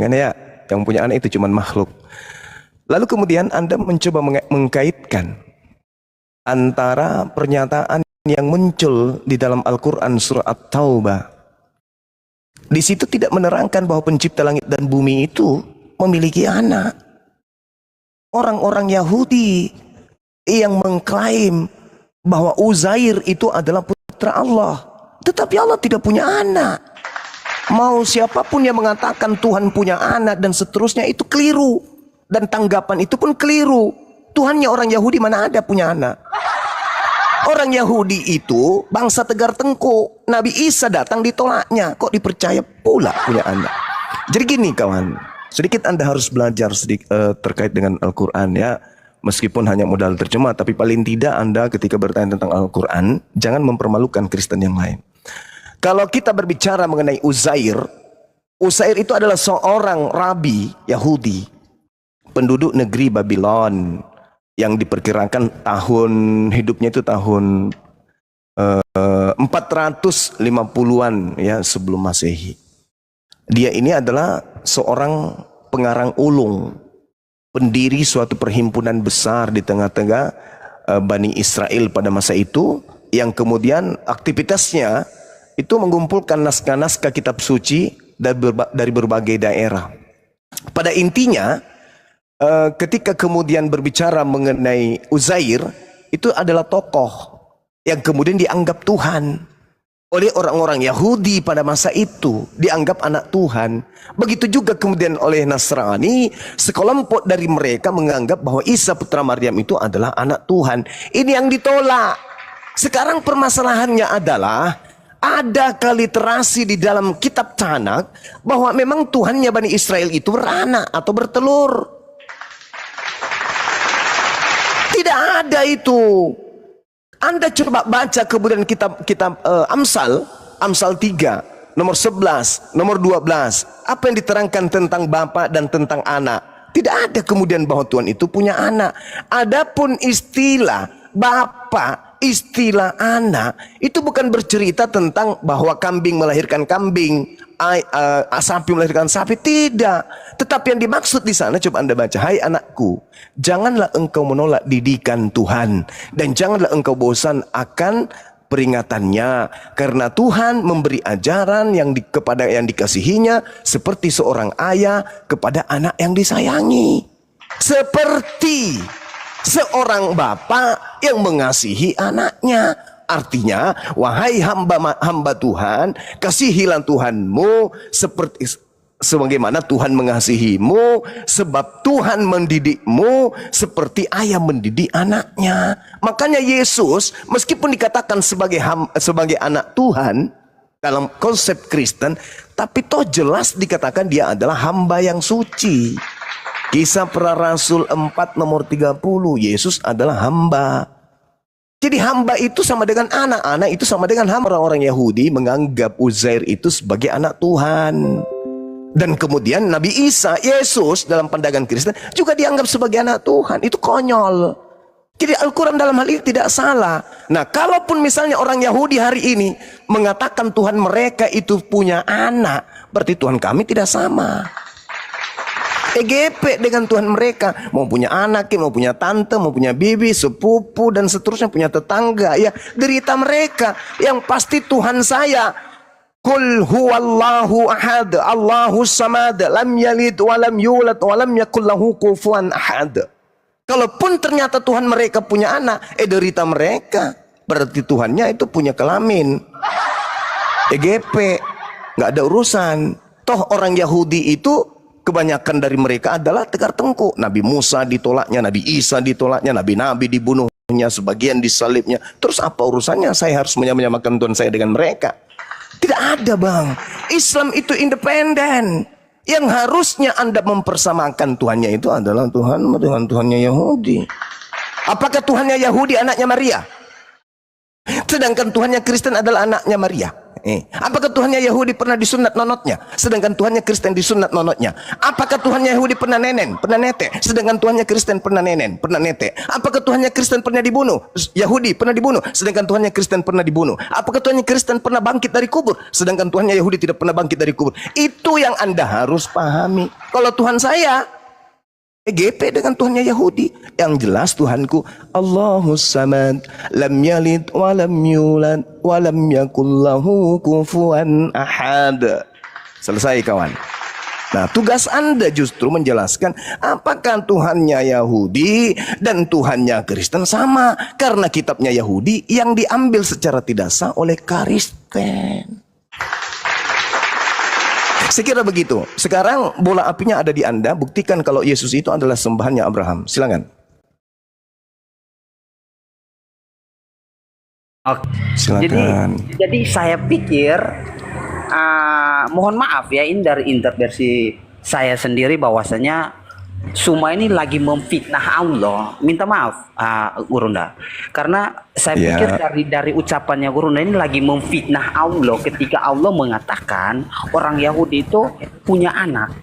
kan ya. Yang punya anak itu cuma makhluk. Lalu kemudian Anda mencoba mengkaitkan antara pernyataan yang muncul di dalam Al-Quran surah At-Taubah. Di situ tidak menerangkan bahwa pencipta langit dan bumi itu memiliki anak. Orang-orang Yahudi yang mengklaim bahwa Uzair itu adalah putra Allah, tetapi Allah tidak punya anak. Mau siapapun yang mengatakan Tuhan punya anak dan seterusnya itu keliru, dan tanggapan itu pun keliru. Tuhannya orang Yahudi mana ada punya anak. Orang Yahudi itu bangsa tegar tengkuk. Nabi Isa datang ditolaknya, kok dipercaya pula punya anak. Jadi gini kawan, sedikit Anda harus belajar terkait dengan Al-Quran ya. Meskipun hanya modal terjemah, tapi paling tidak Anda ketika bertanya tentang Al-Quran, jangan mempermalukan Kristen yang lain. Kalau kita berbicara mengenai Uzair, Uzair itu adalah seorang rabi Yahudi, penduduk negeri Babylon, yang diperkirakan tahun hidupnya itu tahun 450-an ya sebelum Masehi. Dia ini adalah seorang pengarang ulung, pendiri suatu perhimpunan besar di tengah-tengah Bani Israel pada masa itu, yang kemudian aktivitasnya itu mengumpulkan naskah-naskah kitab suci dari berbagai daerah. Pada intinya, ketika kemudian berbicara mengenai Uzair, itu adalah tokoh yang kemudian dianggap Tuhan oleh orang-orang Yahudi pada masa itu, dianggap anak Tuhan. Begitu juga kemudian oleh Nasrani, sekelompok dari mereka menganggap bahwa Isa putra Maryam itu adalah anak Tuhan. Ini yang ditolak. Sekarang permasalahannya adalah adakah literasi di dalam kitab Tanak bahwa memang Tuhannya Bani Israel itu beranak atau bertelur. Tidak ada itu. Anda coba baca kemudian kitab Amsal 3, nomor 11, nomor 12. Apa yang diterangkan tentang bapak dan tentang anak? Tidak ada kemudian bahwa Tuhan itu punya anak. Adapun istilah bapak, istilah anak, itu bukan bercerita tentang bahwa kambing melahirkan kambing, sapi melahirkan sapi, tidak. Tetapi yang dimaksud di sana, coba Anda baca, hai anakku, janganlah engkau menolak didikan Tuhan, dan janganlah engkau bosan akan peringatannya, karena Tuhan memberi ajaran kepada yang dikasihinya seperti seorang ayah kepada anak yang disayangi, seperti seorang bapak yang mengasihi anaknya. Artinya, wahai hamba Tuhan, kasihilah Tuhanmu sebagaimana Tuhan mengasihimu, sebab Tuhan mendidikmu seperti ayah mendidik anaknya. Makanya Yesus meskipun dikatakan sebagai anak Tuhan dalam konsep Kristen, tapi toh jelas dikatakan dia adalah hamba yang suci. Kisah Para Rasul 4 nomor 30, Yesus adalah hamba. Jadi hamba itu sama dengan anak, anak itu sama dengan hamba. Orang-orang Yahudi menganggap Uzair itu sebagai anak Tuhan. Dan kemudian Nabi Isa, Yesus dalam pandangan Kristen juga dianggap sebagai anak Tuhan. Itu konyol. Jadi Al-Quran dalam hal ini tidak salah. Nah, kalaupun misalnya orang Yahudi hari ini mengatakan Tuhan mereka itu punya anak, berarti Tuhan kami tidak sama. EGP dengan Tuhan mereka, mau punya anak, mau punya tante, mau punya bibi, sepupu dan seterusnya, punya tetangga, ya derita mereka. Yang pasti Tuhan saya, Qul huwallahu ahad, Allahus samad, lam yalid walam yulad walam yakul lahu kufuwan ahad. Kalaupun ternyata Tuhan mereka punya anak, derita mereka, berarti Tuhannya itu punya kelamin. EGP, nggak ada urusan. Toh orang Yahudi itu kebanyakan dari mereka adalah tegar tengkuk. Nabi Musa ditolaknya, Nabi Isa ditolaknya, Nabi-Nabi dibunuhnya, sebagian disalibnya. Terus apa urusannya saya harus menyamakan Tuhan saya dengan mereka? Tidak ada bang. Islam itu independen. Yang harusnya Anda mempersamakan Tuhannya itu adalah Tuhannya Yahudi. Apakah Tuhannya Yahudi anaknya Maria? Sedangkan Tuhannya Kristen adalah anaknya Maria. Apakah Tuhannya Yahudi pernah disunat nonotnya, sedangkan Tuhannya Kristen disunat nonotnya? Apakah Tuhannya Yahudi pernah nenen, pernah nete, sedangkan Tuhannya Kristen pernah nenen, pernah nete? Apakah Tuhannya Kristen pernah dibunuh, Yahudi pernah dibunuh, sedangkan Tuhannya Kristen pernah dibunuh? Apakah Tuhannya Kristen pernah bangkit dari kubur, sedangkan Tuhannya Yahudi tidak pernah bangkit dari kubur? Itu yang Anda harus pahami. Kalau Tuhan saya GP dengan Tuhannya Yahudi. Yang jelas Tuhanku Allahus Samad, lam yalid wa lam yulad wa lam yakul lahu kufuwan ahad. Selesai kawan. Nah, tugas Anda justru menjelaskan apakah Tuhannya Yahudi dan Tuhannya Kristen sama, karena kitabnya Yahudi yang diambil secara tidak sah oleh Kristen. Saya kira begitu. Sekarang bola apinya ada di Anda. Buktikan kalau Yesus itu adalah sembahannya Abraham. Silakan. Oke. Silakan. Jadi saya pikir, mohon maaf ya, ini dari intervensi saya sendiri bahwasanya Suma ini lagi memfitnah Allah. Minta maaf, Gurunda, karena saya pikir dari ucapannya Gurunda ini lagi memfitnah Allah ketika Allah mengatakan orang Yahudi itu punya anak.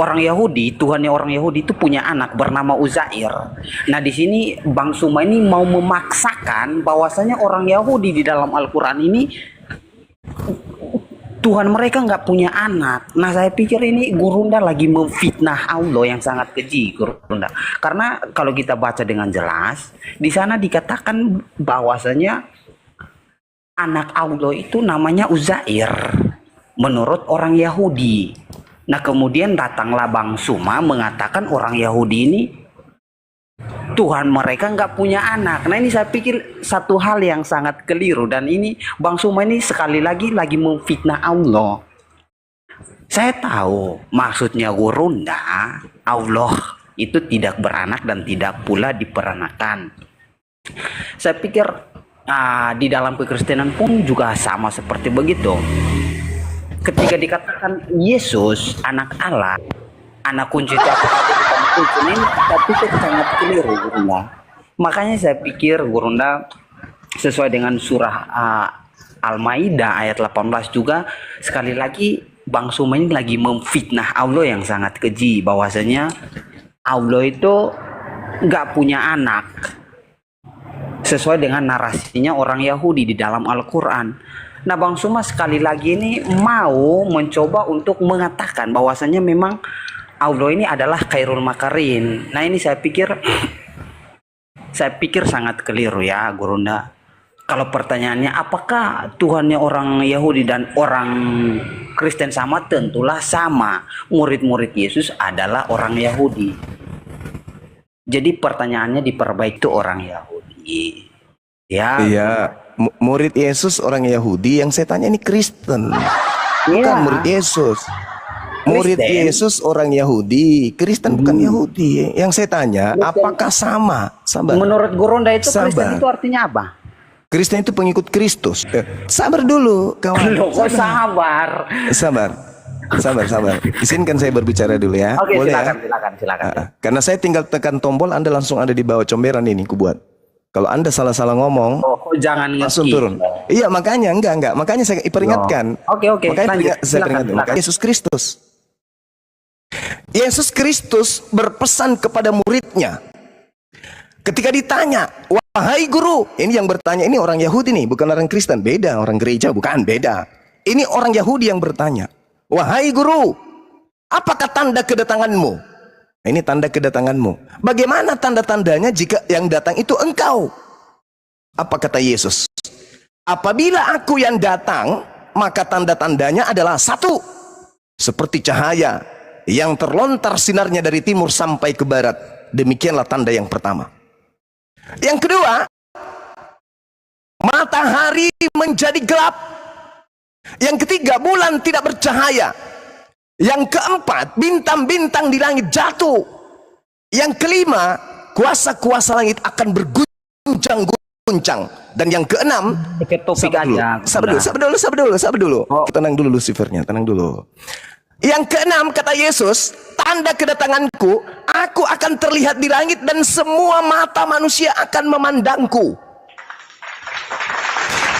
Orang Yahudi, Tuhannya orang Yahudi itu punya anak bernama Uzair. Nah, di sini Bang Suma ini mau memaksakan bahwasanya orang Yahudi di dalam Al-Quran ini Tuhan mereka nggak punya anak. Nah, saya pikir ini Gurunda lagi memfitnah Allah yang sangat keji, Gurunda. Karena kalau kita baca dengan jelas, di sana dikatakan bahwasanya anak Allah itu namanya Uzair menurut orang Yahudi. Nah, kemudian datanglah Bang Suma mengatakan orang Yahudi ini Tuhan mereka nggak punya anak. Nah, ini saya pikir satu hal yang sangat keliru, dan ini Bang Suma ini sekali lagi memfitnah Allah. Saya tahu maksudnya Gurunda, Allah itu tidak beranak dan tidak pula diperanakan. Saya pikir di dalam kekristenan pun juga sama seperti begitu. Ketika dikatakan Yesus anak Allah, anak kunci itu ini kita pikir sangat keliru, Gurunda. Makanya saya pikir Gurunda sesuai dengan surah Al-Maidah ayat 18 juga sekali lagi Bang Suma ini lagi memfitnah Allah yang sangat keji, bahwasanya Allah itu nggak punya anak sesuai dengan narasinya orang Yahudi di dalam Al-Quran. Nah, Bang Suma sekali lagi ini mau mencoba untuk mengatakan bahwasanya memang Allah ini adalah khairul makarin. Nah, ini saya pikir sangat keliru ya, Gurunda. Kalau pertanyaannya apakah Tuhannya orang Yahudi dan orang Kristen sama? Tentulah sama. Murid-murid Yesus adalah orang Yahudi. Jadi pertanyaannya diperbaiki itu orang Yahudi. Ya. Iya, murid Yesus orang Yahudi, yang saya tanya ini Kristen. Bukan murid Yesus. Murid Yesus orang Yahudi, Kristen bukan Yahudi. Yang saya tanya, Kristen. Apakah sama? Sabar. Menurut Gurunda itu Kristen itu artinya apa? Kristen itu pengikut Kristus. Sabar dulu, kawan. Kok sabar? Sabar. Izinkan saya berbicara dulu ya. Oke, boleh silakan. Karena saya tinggal tekan tombol, Anda langsung ada di bawah comberan ini kubuat. Kalau Anda salah-salah ngomong, jangan langsung turun. Iya, makanya enggak. Makanya saya peringatkan. Oke. Makanya saya peringatkan. Yesus Kristus. Yesus Kristus berpesan kepada muridnya. Ketika ditanya, wahai guru, ini yang bertanya ini orang Yahudi nih, bukan orang Kristen, beda, orang gereja bukan, beda. Ini orang Yahudi yang bertanya, wahai guru, apakah tanda kedatanganmu? Ini tanda kedatanganmu. Bagaimana tanda-tandanya jika yang datang itu engkau? Apa kata Yesus? Apabila aku yang datang, maka tanda-tandanya adalah satu, seperti cahaya yang terlontar sinarnya dari timur sampai ke barat. Demikianlah tanda yang pertama. Yang kedua, matahari menjadi gelap. Yang ketiga, bulan tidak bercahaya. Yang keempat, bintang-bintang di langit jatuh. Yang kelima, kuasa-kuasa langit akan berguncang-guncang. Dan yang keenam, sabar dulu. Kita tenang dulu Lucifernya, tenang dulu. Yang keenam, kata Yesus, tanda kedatanganku, aku akan terlihat di langit dan semua mata manusia akan memandangku.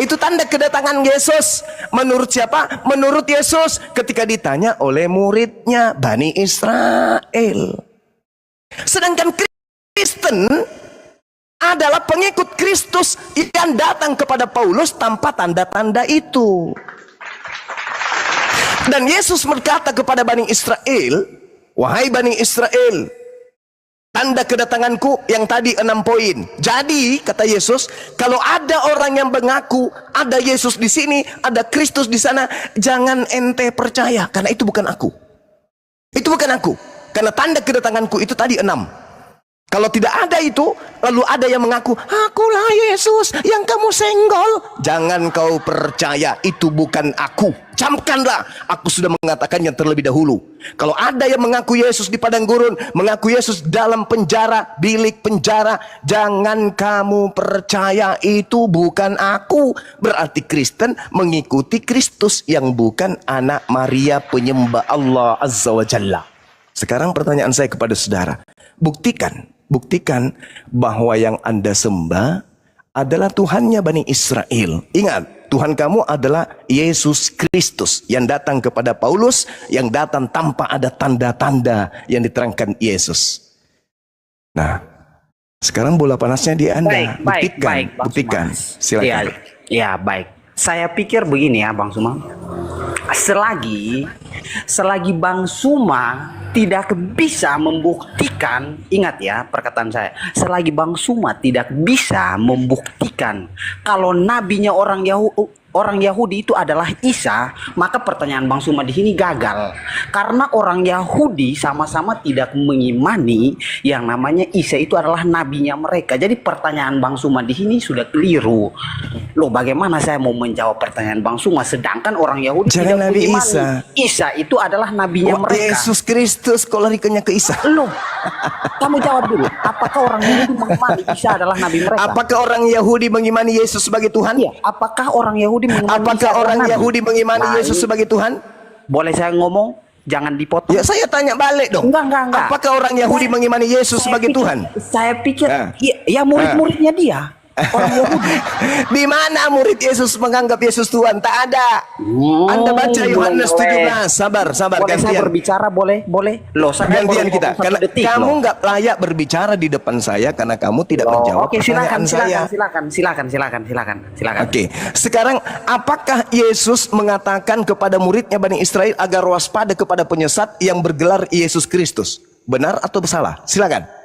Itu tanda kedatangan Yesus. Menurut siapa? Menurut Yesus ketika ditanya oleh muridnya Bani Israel. Sedangkan Kristen adalah pengikut Kristus yang datang kepada Paulus tanpa tanda-tanda itu. Dan Yesus berkata kepada Bani Israel, wahai Bani Israel, tanda kedatanganku yang tadi 6 poin. Jadi kata Yesus, kalau ada orang yang mengaku ada Yesus di sini, ada Kristus di sana, jangan ente percaya, karena itu bukan aku. Itu bukan aku. Karena tanda kedatanganku itu tadi 6. Kalau tidak ada itu, lalu ada yang mengaku, akulah Yesus yang kamu senggol. Jangan kau percaya, itu bukan aku. Camkanlah, aku sudah mengatakannya terlebih dahulu. Kalau ada yang mengaku Yesus di padang gurun, mengaku Yesus dalam penjara, bilik penjara, jangan kamu percaya, itu bukan aku. Berarti Kristen mengikuti Kristus yang bukan anak Maria penyembah Allah Azza wa Jalla. Sekarang pertanyaan saya kepada saudara, buktikan bahwa yang Anda sembah adalah Tuhannya Bani Israel. Ingat, Tuhan kamu adalah Yesus Kristus yang datang kepada Paulus, yang datang tanpa ada tanda-tanda yang diterangkan Yesus. Nah, sekarang bola panasnya di Anda. Buktikan. Silakan. Ya, baik. Saya pikir begini ya, Bang Suma. Selagi Bang Suma tidak bisa membuktikan, ingat ya perkataan saya, selagi Bang Suma tidak bisa membuktikan kalau nabinya orang Yahudi itu adalah Isa, maka pertanyaan Bang Suma di sini gagal. Karena orang Yahudi sama-sama tidak mengimani yang namanya Isa itu adalah nabinya mereka. Jadi pertanyaan Bang Suma di sini sudah keliru. Loh, bagaimana saya mau menjawab pertanyaan Bang Suma sedangkan orang Yahudi tidak Nabi mengimani Isa itu adalah nabinya mereka. Yesus Kristus, kok larikannya ke Isa? Loh, kamu jawab dulu. Apakah orang Yahudi mengimani Isa adalah nabi mereka? Apakah orang Yahudi mengimani Yesus sebagai Tuhan? Iya. Apakah orang Yahudi mengimani Apakah orang Yahudi mengimani Yesus sebagai Tuhan? Boleh saya ngomong? Jangan dipotong. Ya, saya tanya balik dong. Enggak. Apakah orang Yahudi mengimani Yesus sebagai Tuhan? Saya pikir ya murid-muridnya dia. Orang Yahudi. Di mana murid Yesus menganggap Yesus Tuhan? Tak ada. Anda baca Yohanes 17. Sabar, boleh gantian. saya berbicara, boleh? Loh, saya Gantian kita. Karena kamu nggak layak berbicara di depan saya karena kamu tidak menjawab pertanyaan saya. Silakan. Oke. Sekarang apakah Yesus mengatakan kepada muridnya Bani Israel agar waspada kepada penyesat yang bergelar Yesus Kristus? Benar atau salah? Silakan.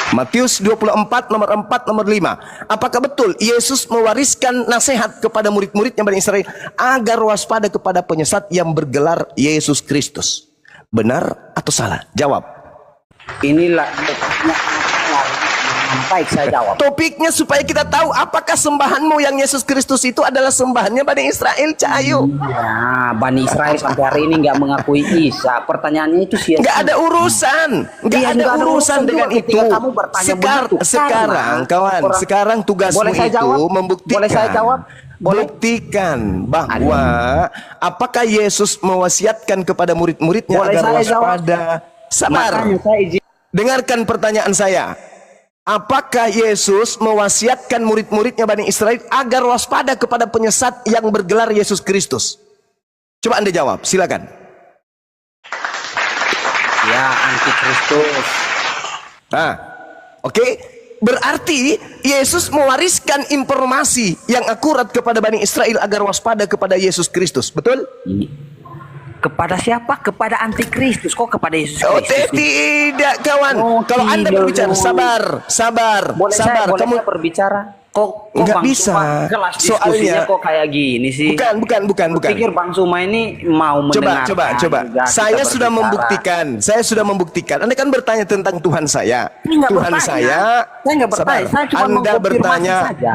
Matius 24 nomor 4 nomor 5. Apakah betul Yesus mewariskan nasihat kepada murid-muridnya Bani Israel agar waspada kepada penyesat yang bergelar Yesus Kristus? Benar atau salah? Jawab. Inilah baik, saya jawab. Topiknya supaya kita tahu apakah sembahanmu yang Yesus Kristus itu adalah sembahannya Bani Israel, Cahayu. Ya, Bani Israel sampai hari ini nggak mengakui Isa. Pertanyaannya itu sia-sia. Nggak ada urusan, nggak ada urusan dengan itu. Kamu bertanya sekarang tugasmu itu membuktikan. Boleh saya jawab? Buktikan bahwa apakah Yesus mewasiatkan kepada murid-muridnya agar waspada. Sabar. Dengarkan pertanyaan saya. Apakah Yesus mewasiatkan murid-muridnya Bani Israel agar waspada kepada penyesat yang bergelar Yesus Kristus? Coba Anda jawab, silakan. Ya, antikristus. Nah, oke. Berarti Yesus mewariskan informasi yang akurat kepada Bani Israel agar waspada kepada Yesus Kristus, betul? Kepada siapa? Kepada antikristus. Kok kepada Yesus Kristus? Tidak, kawan. Kalau Anda berbicara, sabar. Boleh kamu berbicara. Kok nggak Bang bisa. Suma kelas diskusinya kok kayak gini sih? Bukan. Pikir Bang Suma ini mau mendengarkan. Coba. Saya sudah membuktikan. Anda kan bertanya tentang Tuhan saya. Tuhan saya nggak bertanya. Saya cuma Anda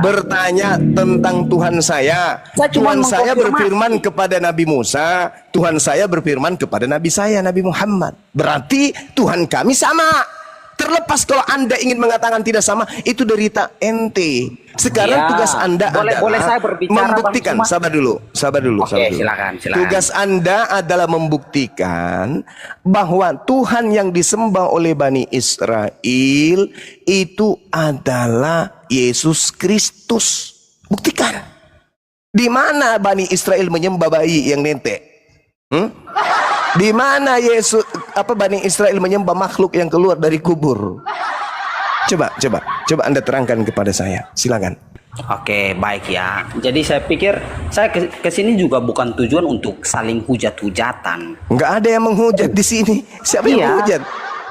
bertanya tentang Tuhan saya. Tuhan saya berfirman kepada Nabi Musa. Tuhan saya berfirman kepada Nabi saya, Nabi Muhammad. Berarti Tuhan kami sama. Terlepas kalau Anda ingin mengatakan tidak sama, itu derita ente. Sekarang Ya, tugas Anda boleh adalah saya berbicara, membuktikan. Bang Suma? Sabar dulu. Oke, silakan. Tugas Anda adalah membuktikan bahwa Tuhan yang disembah oleh Bani Israel itu adalah Yesus Kristus. Buktikan. Di mana Bani Israel menyembah bayi yang nentek? Di mana Bani Israel menyembah makhluk yang keluar dari kubur? Coba Anda terangkan kepada saya. Silakan. Oke, baik ya. Jadi saya pikir saya ke sini juga bukan tujuan untuk saling hujat-hujatan. Enggak ada yang menghujat di sini. Siapa yang Iya. menghujat?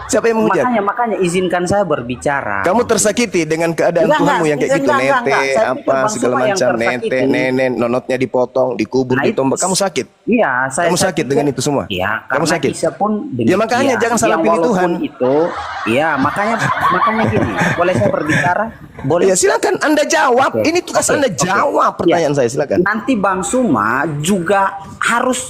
Siapa yang menghujat? Makanya izinkan saya berbicara. Kamu tersakiti dengan keadaan Enggak, Tuhanmu yang kayak gitu, enggak. nete, Saya pikir apa Bang segala Suma yang macam, tersakiti. nete, nenek, nonotnya dipotong, dikubur, Nah, ditombak. Kamu sakit? Iya, Kamu sakit dengan itu semua? Iya, Kamu karena sakit? Isa pun Ya makanya jangan salah pilih walaupun Tuhan. Itu, iya makanya gini. Boleh saya berbicara? Boleh. Ya silakan Anda jawab. Oke, Ini tugas oke, Anda oke. jawab pertanyaan Ya. saya. Silakan. Nanti Bang Suma juga harus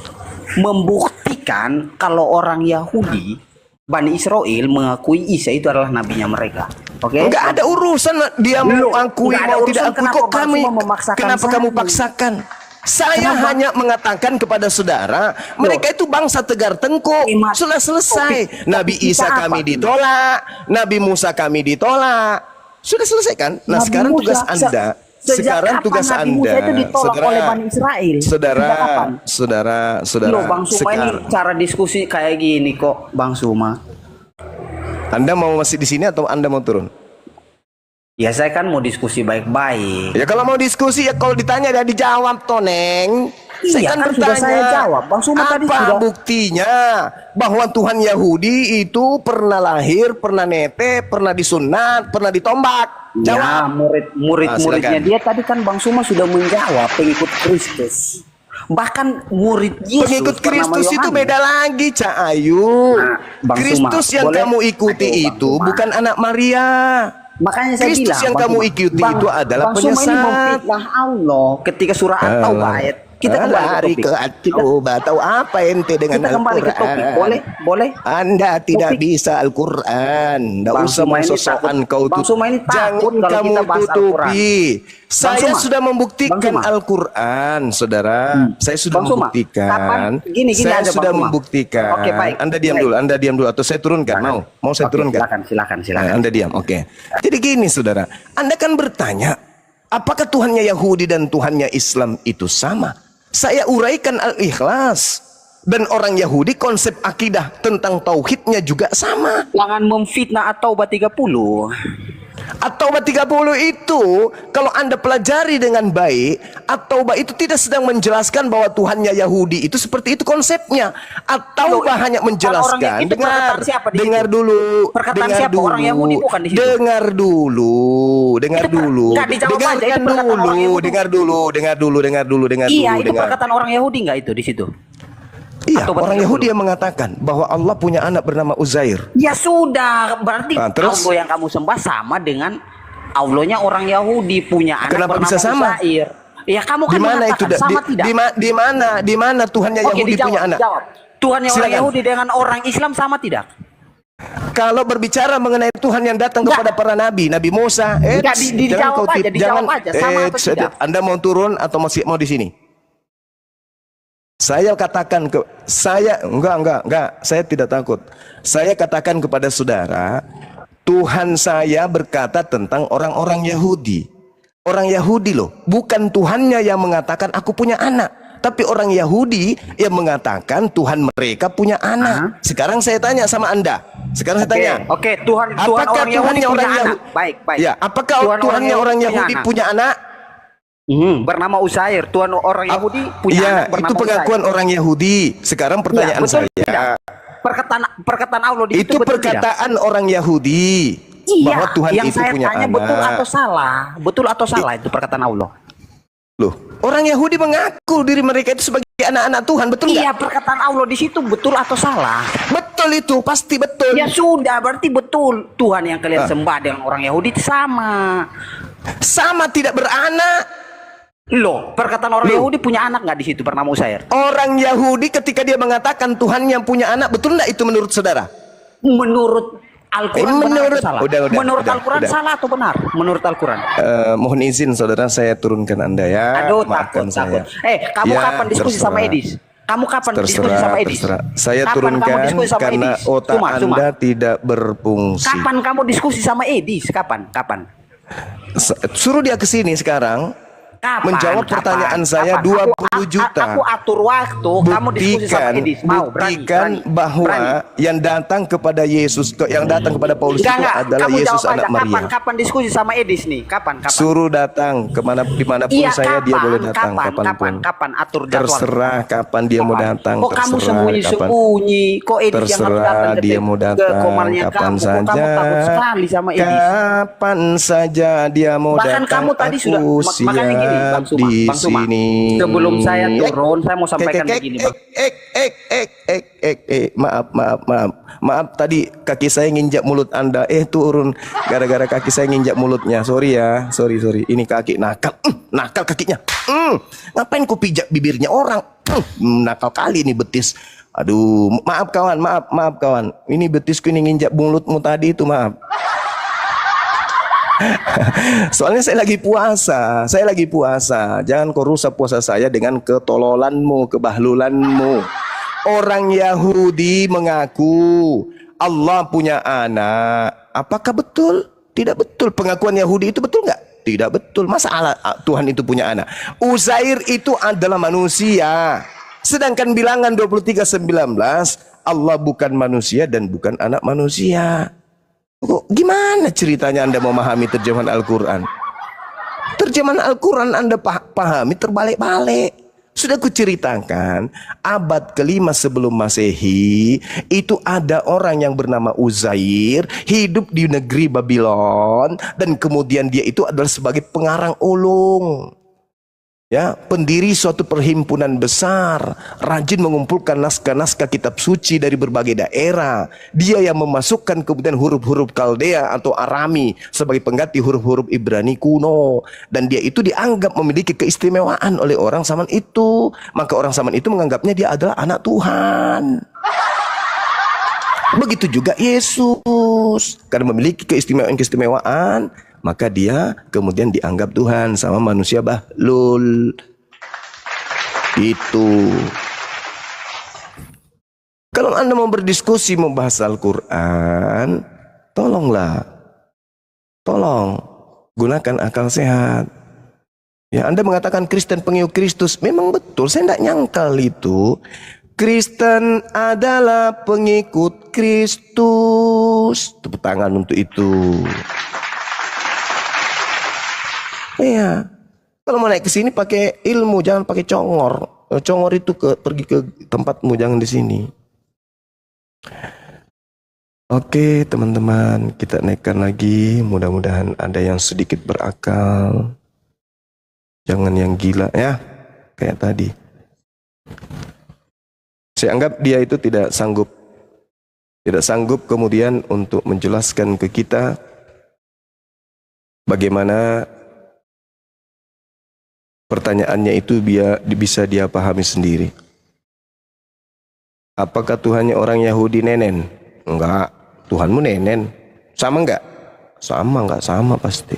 membuktikan kalau orang Yahudi Bani Israel mengakui Isa itu adalah nabinya mereka. Oke? Enggak ada urusan dia mau Loh, akui nggak ada mau urusan, tidak akui. kenapa Kok Bang kami Suma memaksakan kenapa saya? kamu paksakan? Saya Kenapa? hanya mengatakan kepada saudara, mereka itu bangsa tegar tengkuk. Mas, Sudah selesai. Nabi kita Isa apa? kami ditolak, Nabi Musa kami ditolak. Sudah selesai kan? Nah, Nabi sekarang Musa, tugas Anda. sejak Sekarang kapan tugas Nabi Musa Anda, itu ditolak oleh Bani Israel? Sejak kapan? saudara. Loh, Bang Suma ini cara diskusi kayak gini kok, Bang Suma. Anda mau masih di sini atau Anda mau turun? Ya saya kan mau diskusi baik-baik. Ya kalau mau diskusi ya kalau ditanya dan dijawab toh Neng. Iya, Saya kan kan sudah bertanya, saya jawab. Bang Suma tadi apa sudah- buktinya bahwa Tuhan Yahudi itu pernah lahir, pernah nete, pernah disunat, pernah ditombak? Ya, Jawab. murid-muridnya silakan. dia tadi kan Bang Suma sudah menjawab pengikut Kristus. Bahkan murid Yesus Pengikut bernama Kristus itu Yohanes. beda lagi, Cak Ayu. Nah, Bang Kristus Suma, yang boleh? kamu ikuti Aduh, Bang itu Suma. bukan anak Maria. Makanya saya Kristus bilang yang Bang kamu Suma, ikuti itu adalah Bang Suma ini penyesat. memfitnah Allah ketika surah At-Taubah ayat. Kita kembali lari ke ke topik. At-Taubah. Tahu apa ente dengan Kita kembali ke Al-Quran? topik. Boleh? Anda tidak Topik. bisa Al-Quran. Tidak Bang usah Suma ini sosokan takut. kau Bang Suma ini takut Jangan kalau kamu kita bahas tutupi. Saya Suma. sudah Bang membuktikan Suma. Al-Quran, saudara. Saya sudah Bang Suma, membuktikan. kapan? Gini Saya aja, Bang sudah Suma. membuktikan. Oke, baik. Anda diam Baik. dulu. Anda diam dulu. Atau saya turunkan. Mau saya Oke, turunkan? Silakan. Nah, Anda diam, oke. Jadi gini saudara, Anda kan bertanya, apakah Tuhannya Yahudi dan Tuhannya Islam itu sama? Saya uraikan Al-Ikhlas. Dan orang Yahudi konsep akidah tentang tauhidnya juga sama. Jangan memfitnah At-Taubah 30. At-Taubah 30 itu kalau Anda pelajari dengan baik, At-Taubah itu tidak sedang menjelaskan bahwa Tuhannya Yahudi itu seperti itu konsepnya. At-Taubah hanya menjelaskan, itu perkataan siapa di dengar situ? dulu, Perkataan dengar siapa? dulu, Orang Yahudi bukan di situ. dengar dulu, dengar Itu dulu, nggak dijawab aja, itu dengarkan perkataan orang dulu, Yahudi. dengar dulu, dengar dulu, dengar dulu, dengar Iya, dulu, itu dengar. perkataan orang Yahudi nggak itu di situ? Iya, At-Taubah orang 30. Yahudi yang mengatakan bahwa Allah punya anak bernama Uzair. Ya sudah, berarti Nah, terus? Allah yang kamu sembah sama dengan Allahnya orang Yahudi punya anak Kenapa bernama bisa sama? Uzair. Ya kamu kan Di mana itu? mengatakan sama tidak? Di mana Tuhannya Oke, Yahudi dijawab, punya anak? dijawab. Tuhannya orang Silakan. Yahudi dengan orang Islam sama tidak? Kalau berbicara mengenai Tuhan yang datang Enggak. kepada para nabi, Nabi Musa, Enggak, dijawab aja, dijawab aja, sama atau tidak? Anda mau turun atau masih mau di sini? Saya katakan ke saya enggak, saya tidak takut. Saya katakan kepada saudara, Tuhan saya berkata tentang orang-orang Yahudi. Orang Yahudi loh, bukan Tuhannya yang mengatakan aku punya anak, tapi orang Yahudi yang mengatakan Tuhan mereka punya anak. Sekarang saya tanya sama Anda. Sekarang saya tanya. Oke, Tuhan Apakah orang Yahudi Tuhannya punya orang anak? Yahudi? Baik. Ya, apakah Tuhannya orang Yahudi punya anak? Bernama Uzair. Tuhan orang Yahudi punya Iya, anak bernama itu pengakuan Uzair. orang Yahudi. Sekarang pertanyaan betul saya. tidak? Perkataan Allah di situ Itu betul tidak? perkataan orang Yahudi bahwa Tuhan yang itu saya punya tanya anak. betul atau salah? Betul atau salah itu perkataan Allah? Loh, orang Yahudi mengaku diri mereka itu sebagai anak-anak Tuhan, betul nggak? Iya, perkataan Allah di situ betul atau salah? Betul itu, pasti betul. Ya sudah, berarti betul. Tuhan yang kalian sembah dengan orang Yahudi itu sama. Sama tidak beranak. Loh, perkataan orang Yahudi punya anak nggak di situ bernama Uzair? Orang Yahudi ketika dia mengatakan Tuhan yang punya anak, betul nggak itu menurut saudara? Menurut Al-Quran benar atau salah? Menurut udah, Al-Quran udah. salah atau benar? Menurut Al-Quran. Mohon izin saudara, saya turunkan Anda ya. Aduh, Maafkan takut. saya. Kamu Ya, kapan diskusi terserah. sama Edis? Kamu kapan diskusi sama Edis? Terserah. Saya Kapan kamu turunkan diskusi sama karena Edis? otak Cuma. Anda tidak berfungsi. Kapan kamu diskusi sama Edis? Kapan? Suruh dia ke sini sekarang. Kapan? Menjawab pertanyaan saya 20 juta. Aku atur waktu, kamu diskusi sama Edis. Mau, buktikan bahwa berani. yang datang kepada Yesus, yang datang kepada Paulus itu adalah kamu Yesus jawab anak aja, Maria. Kapan diskusi sama Edis nih? Kapan? Suruh datang dimanapun Iya, saya, dia boleh datang kapanpun. Kapan atur jadwal? Terserah kapan dia mau datang. Kok kamu terserah sembunyi-sembunyi? Kok Edis yang harus datang Terserah ke dia mau ke datang komalnya kapan kamu? Kok saja. kamu takut sekali sama Edis? Kapan saja dia mau Bahkan datang. kamu tadi aku sudah makanya gini, Bang Suma, di Bang Suma. sini. Sebelum saya turun, saya mau sampaikan begini, Bang. Maaf tadi kaki saya nginjak mulut Anda. Turun gara-gara kaki saya nginjak mulutnya. Sorry ya, sorry. Ini kaki nakal, nakal kakinya. Ngapain ku pijak bibirnya orang? Nakal kali ini betis. Aduh, maaf kawan. Ini betisku ini nginjak mulutmu tadi itu, maaf. Soalnya saya lagi puasa. Jangan kau rusak puasa saya dengan ketololanmu, kebahlulanmu. Orang Yahudi mengaku Allah punya anak. Apakah betul? Tidak betul. Pengakuan Yahudi itu betul nggak? Tidak betul. Masa Tuhan itu punya anak? Uzair itu adalah manusia. Sedangkan bilangan 23:19, Allah bukan manusia dan bukan anak manusia. Gimana ceritanya Anda memahami terjemahan Al-Quran? Terjemahan Al-Quran Anda pahami terbalik-balik. Sudah kuceritakan, abad ke-5 sebelum Masehi, itu ada orang yang bernama Uzair, hidup di negeri Babylon, dan kemudian dia itu adalah sebagai pengarang ulung. Ya, pendiri suatu perhimpunan besar, rajin mengumpulkan naskah-naskah kitab suci dari berbagai daerah. Dia yang memasukkan kemudian huruf-huruf Kaldea atau Arami sebagai pengganti huruf-huruf Ibrani kuno. Dan dia itu dianggap memiliki keistimewaan oleh orang zaman itu. Maka orang zaman itu menganggapnya dia adalah anak Tuhan. Begitu juga Yesus, karena memiliki keistimewaan, maka dia kemudian dianggap Tuhan sama manusia bahlul. Itu. Kalau Anda mau berdiskusi membahas Al-Quran, tolong gunakan akal sehat. Ya, Anda mengatakan Kristen pengikut Kristus, memang betul, saya tidak nyangkal itu. Kristen adalah pengikut Kristus. Tepuk tangan untuk itu. Iya. Kalau mau naik ke sini pakai ilmu, jangan pakai congor. Congor itu pergi ke tempatmu, jangan di sini. Oke, teman-teman, kita naikkan lagi. Mudah-mudahan ada yang sedikit berakal. Jangan yang gila ya, kayak tadi. Saya anggap dia itu tidak sanggup kemudian untuk menjelaskan ke kita bagaimana pertanyaannya itu bisa dia pahami sendiri. Apakah Tuhannya orang Yahudi nenen? Enggak. Tuhanmu nenen. Sama enggak? Sama enggak? Sama pasti.